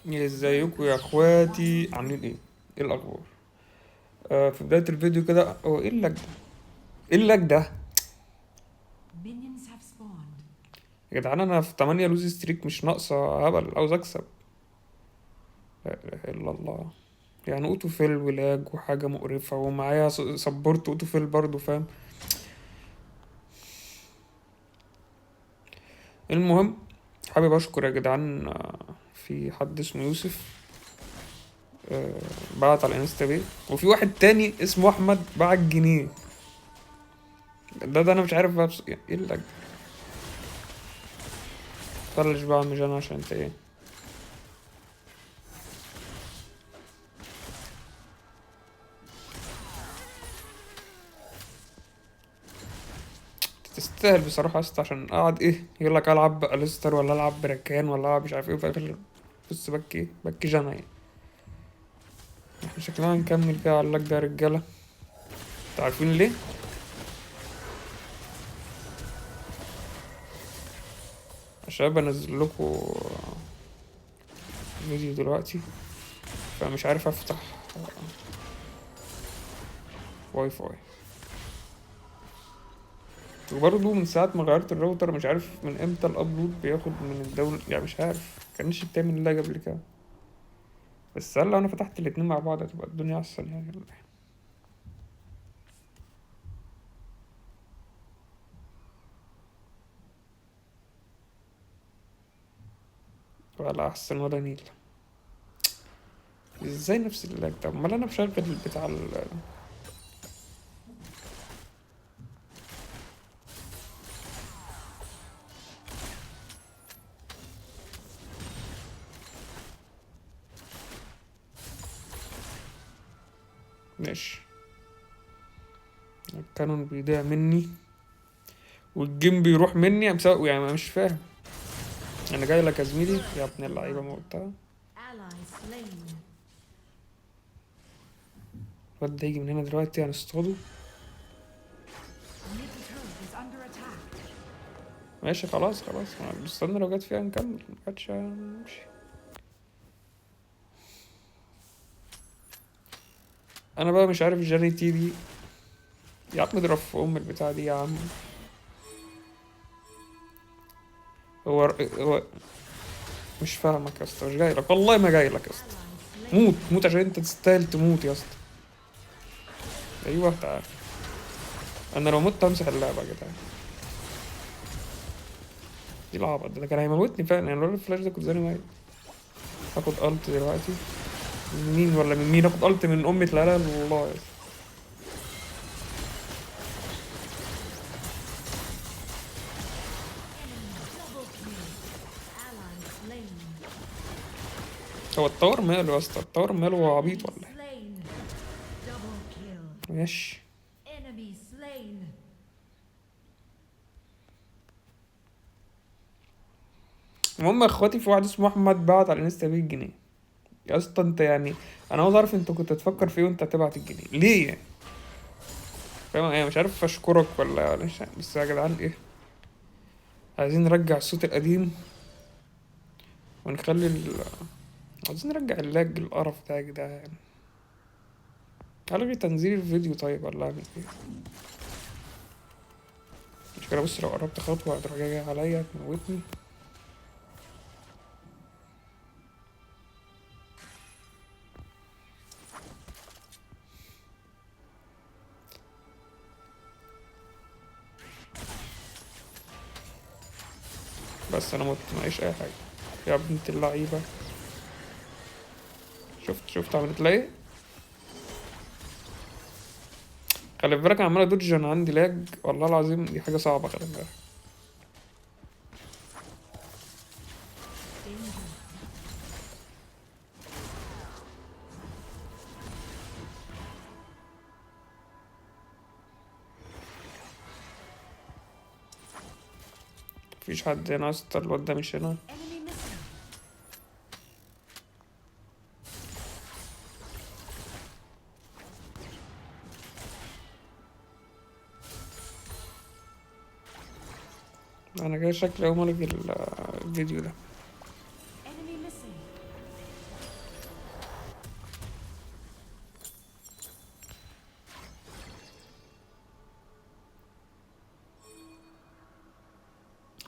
ازيكم يا اخواتي، عاملين ايه؟ ايه الاخبار؟ في بداية الفيديو كده، هو ايه اللاج ده؟ ايه اللاج ده؟ Minions have spawned. يا جدعان انا في 8 لوز ستريك، مش ناقصة هبل، عاوز اكسب. لا اله الا الله. يعني اوتو فيل ولاج وحاجة مقرفة، ومعايا سبورت اوتو فيل برضه، فاهم؟ المهم، حابب اشكر يا جدعان. في حد اسمه يوسف آه، بعت على الانستا بي، وفي واحد تاني اسمه احمد بعت جنيه. ده انا مش عارف بقى يعني ايه اللاج ده؟ طلش بقى، مش انا، عشان انت ايه؟ تستاهل بصراحة يا اسطى، عشان قاعد ايه يقول لك العب اليستر ولا العب براكان ولا العب مش عارف ايه، وفي الاخر بص بكي بكي جانا يعني. احنا شكلنا هنكمل كده على اللاج ده يا رجالة. انتوا عارفين ليه؟ عشان بنزل لكم فيديو دلوقتي، فمش عارف افتح واي فاي. وبرضه من ساعة ما غيرت الراوتر، مش عارف من امتى الابلود بياخد من الدولة، يعني مش عارف، كانش بتعمل اللاج قبل كده. بس هل لو انا فتحت الاتنين مع بعض هتبقى الدنيا احسن يعني، ولا احسن ولا نيل؟ ازاي نفس اللاج؟ طب امال انا مشغل بتاع ماشي. الكانون بيضيع مني والجيم بيروح مني بسبب، يعني أنا مش فاهم. انا جاي لك يا زميلي يا ابن اللعيبه، Blood. موتها. Ally slain. الواد ده يجي من هنا دلوقتي هنصطاده. Middle turret is under attack. ماشي خلاص خلاص، استنى لو جت فيها نكمل، مجتش هنمشي. انا بقى مش عارف جاري تي دي. يا عم اضرب في ام البتاع دي يا عم. هو مش فاهمك يا اسطى، مش جاي لك والله، ما جاي لك يا اسطى. Ally موت slain. موت عشان انت تستاهل تموت يا اسطى. ايوه تعال. انا لو مت همسح اللعبه يا جدعان. ايه العبط ده؟ كان هيموتني فعلا يعني، لولا الفلاش ده كنت زاني ميت. هاخد الت دلوقتي. من مين ولا من مين؟ اخد الت من امة لا لا الله يا اسطى. Enemy double kill. Ally slain. هو الطور ماله يا اسطى؟ الطور ماله؟ هو عبيط Enemy ولا ايه؟ slain. Double kill. ماشي. Enemy slain. المهم يا اخواتي، في واحد اسمه احمد بعت على الانستا 100 جنيه. يا اسطى انت يعني، انا عاوز اعرف انت كنت تفكر في ايه وانت هتبعت الجنيه ليه يعني؟ فاهم يعني؟ مش عارف اشكرك ولا مش عارف. بس يا جدعان ايه، عايزين نرجع الصوت القديم ونخلي عايزين نرجع اللاج القرف ده يا جدعان. الغي تنزيل الفيديو طيب، ولا اعمل ايه؟ مش كده، بص لو قربت خطوة هتروح جاي عليا تموتني. بس انا مت، معيش اي حاجة. يا بنت اللعيبة. شفت عملت لي ايه؟ خلي بالك انا عمال ادوج، انا عندي لاج والله العظيم، دي حاجة صعبة، خلي بالك. Danger. مفيش حد هنا يا اسطى، الواد ده مش هنا. Enemy missing. انا جاي شكلي اقوم الغي الفيديو ده. Enemy missing.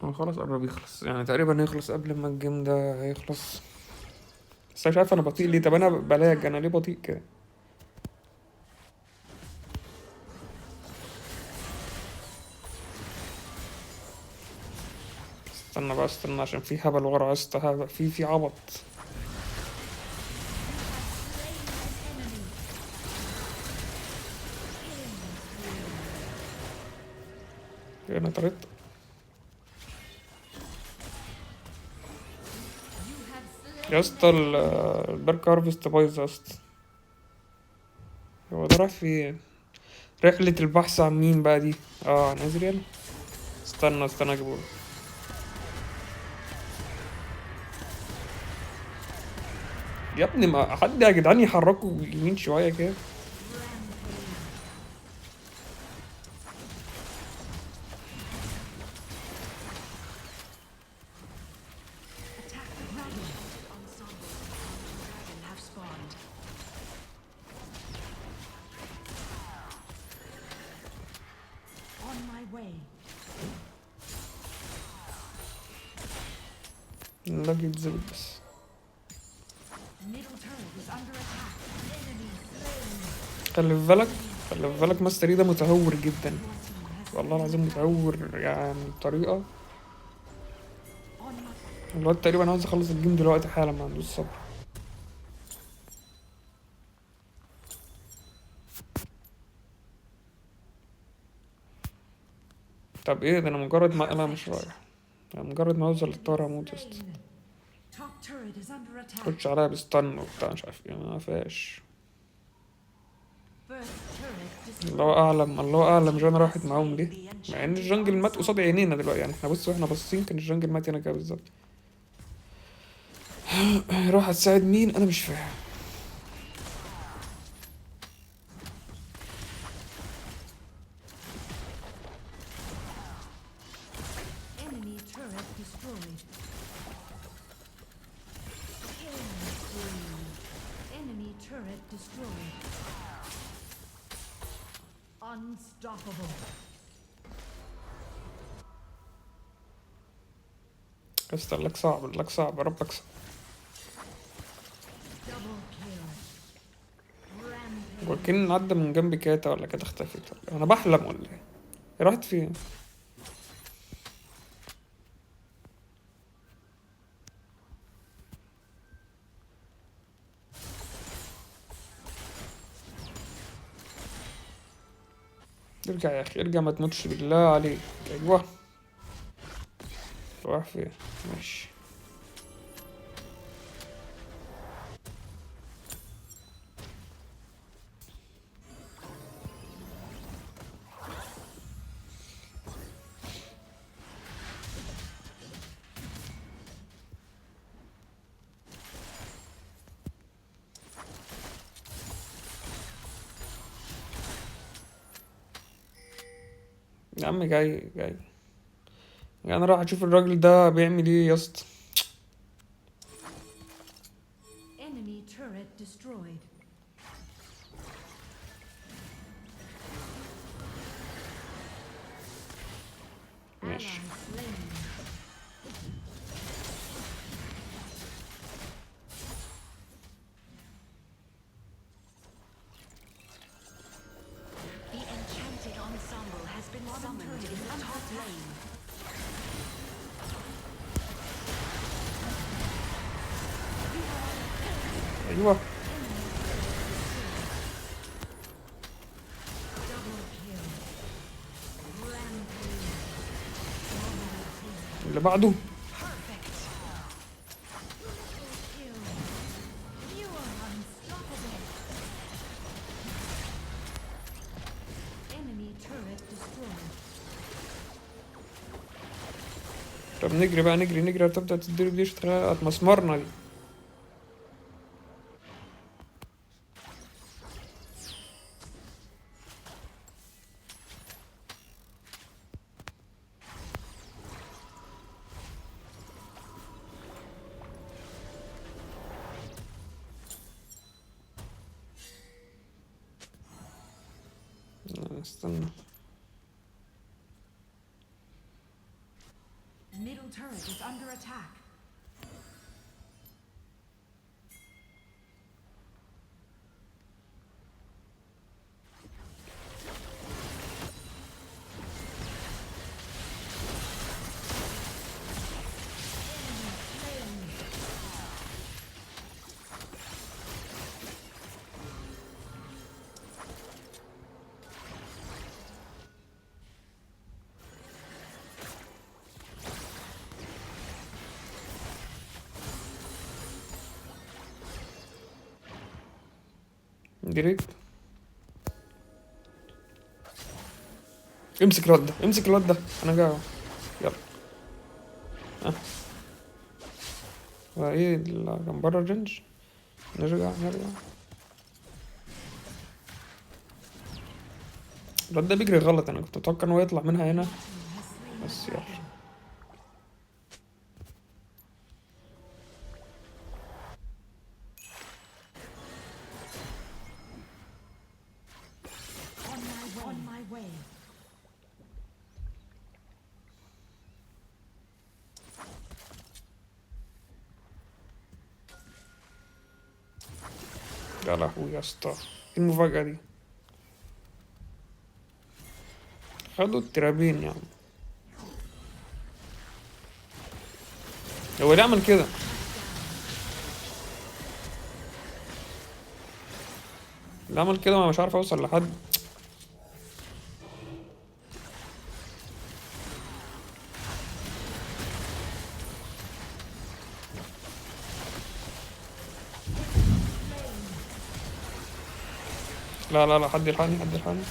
هو خلاص قرب يخلص، يعني تقريبا هيخلص قبل ما الجيم ده هيخلص. بس انا مش عارف انا بطيء ليه. طب انا بلاج، انا ليه بطيء كده؟ استنى بقى، استنى عشان في هبل ورا يا اسطى، هبل في عبط. انا طريت يا اسطى البرك هارفست بايظ يا اسطى. هو ده رايح فين؟ رحلة البحث عن مين بقى دي؟ اه عن ازريال. استنى اجيبه. يا ابني ما حد يا جدعان يحركوا يمين شوية كده. Attack the dragon. Ensemble dragon have spawned. On my way. لا يتظبط بس. Middle turret is under attack. Enemy slain. خلي في بالك، خلي في بالك ماستر ده متهور جدا. Your team has والله العظيم متهور يعني بطريقة. on my الواد تقريبا عاوز يخلص الجيم دلوقتي حالا، ما عندوش صبر. طب ايه ده؟ انا مجرد ما انا مش رايح، انا مجرد ما اوصل للطار هموت يا اسطى. slain. Top turret is under attack. خش عليا بستن وبتاع مش عارف ايه، ما فيهاش. First turret destroyed. الله اعلم، الله اعلم جانا راحت معاهم ليه، مع ان الجنجل مات قصاد عينينا دلوقتي. يعني احنا بص واحنا باصين كان الجنجل مات هنا كده بالظبط. راح تساعد مين؟ انا مش فاهم. Enemy turret destroyed. Killing spree. Enemy turret destroyed. Unstoppable. بس لك صعب، لك صعب، يا رب اكسب. Double kill. Rampage. وكان عدى من جنبي كاتا ولا كانت اختفت ولا إيه؟ انا بحلم ولا ايه؟ هي راحت فين؟ ارجع يا اخي ارجع، ما تموتش بالله عليك. ايوه. راح فين؟ ماشي. يا عم جاي جاي. يعني انا راح اشوف الراجل ده بيعمل ايه يا اسطى. Enemy turret destroyed. Ally ماشي. slain. The enchanted ensemble has been summoned in the top lane. ايوه. Double kill. Rampage. اللي بعده. Perfect. Kill. You are unstoppable. Enemy turret destroyed. طب نجري بقى، نجري نجري، هتبدأ تديله دي اشتغل مسمرنا دي. استنى. ديريكت. امسك الواد ده، امسك الواد ده، انا جاي اهو. يلا. ها. وايه اللي كان بره الرينج؟ نرجع. الواد ده بيجري غلط، انا كنت اتوقع ان هو يطلع منها هنا، بس يلا. On my way. يا لهوي يا اسطى، ايه المفاجأة دي؟ خدوا الترابين يا عم. هو ليه عمل كده؟ ليه عمل كده وانا مش عارف اوصل لحد؟ لا، حد يلحقني، حد يلحقني.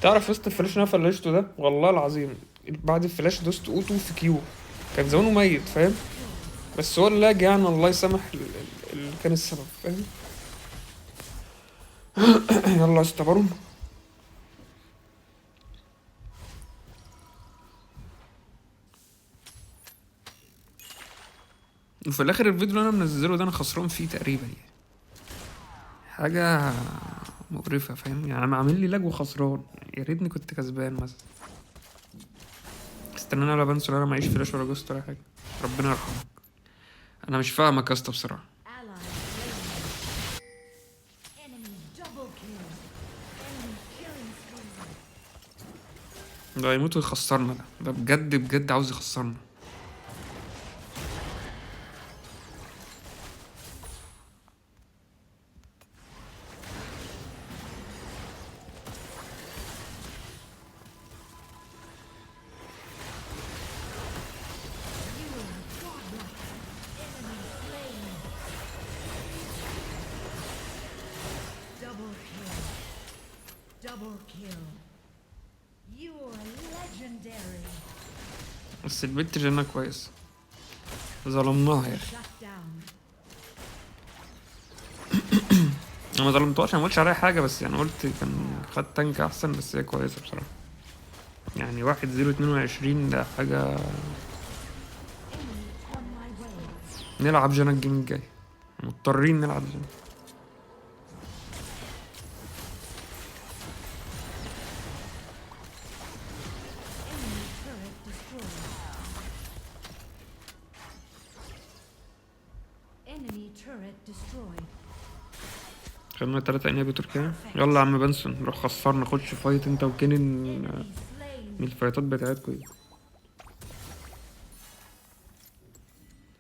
تعرف وسط الفلاش اللي انا فلشته ده والله العظيم، بعد الفلاش دوست اوتو في كيو، كان زمانه ميت فاهم، بس هو اللاج يعني الله يسامح اللي كان السبب فاهم. يلا يا اسطى بارون. وفي الاخر الفيديو اللي انا منزله ده انا خسران فيه تقريبا يعني، حاجه مقرفه فاهم يعني، انا عامل لي لاج وخسران، يا ريتني كنت كسبان مثلا. استنى انا، لا بنسى، انا معيش فلاش ولا جوست ولا حاجه، ربنا يرحمك. انا مش فاهمك يا اسطى بصراحه. Ally slain. Enemy double kill. Enemy killing spree. ده يموت ويخسرنا، ده بجد بجد عاوز يخسرنا. Double kill. You are legendary. بس البنت جنة كويس، ظلمناها يا اخي. Shut down. انا ما ظلمتهاش، انا ما قلتش عليها حاجه، بس يعني قلت كان خد تانك احسن، بس هي كويسه بصراحه يعني. 1-0-22 ده حاجه. Enemy on my way. نلعب جنة الجيم الجاي، مضطرين نلعب جنة. Enemy turret destroyed. Enemy turret destroyed. خدنا 3 انابي تركيا. يلا يا عم بنسون، روح خسرنا، خش فايت انت وكينن Enemy slain. من الفايتات بتاعتكم دي.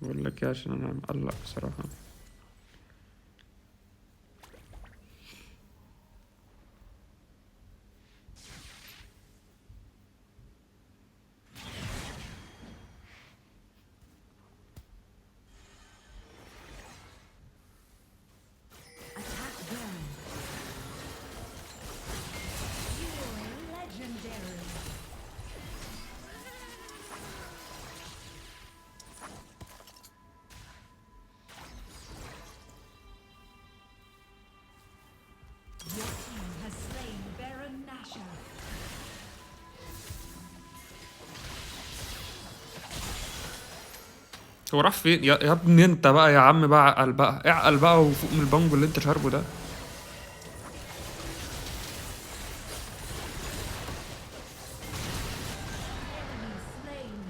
بقول لك ايه، عشان انا مقلق بصراحه. Attack Baron. You are legendary. Your team has slain Baron Nashor. هو راح فين يا ابني انت بقى يا عم بقى، عقل بقى، اعقل بقى وفوق من البانجو اللي انت شاربه ده. Enemy slain.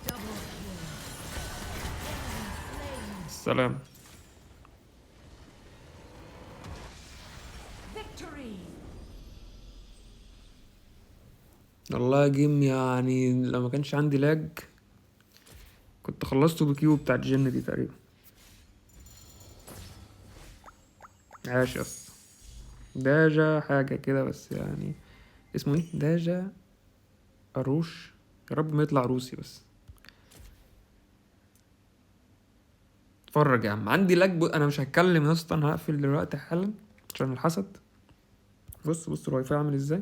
Double kill. Enemy slain. السلام. Victory. والله جيم يعني لو ما كانش عندي لاج كنت خلصته بكيو بتاع الجن دي تقريبا. عاش يا اسطى. داجا حاجة كده بس يعني. اسمه ايه؟ داجا أروش. يا رب ما يطلع روسي بس. اتفرج يا عم، عندي لاج انا مش هتكلم يا اسطى، انا هقفل دلوقتي حالا عشان الحسد. بص الواي فاي عامل ازاي.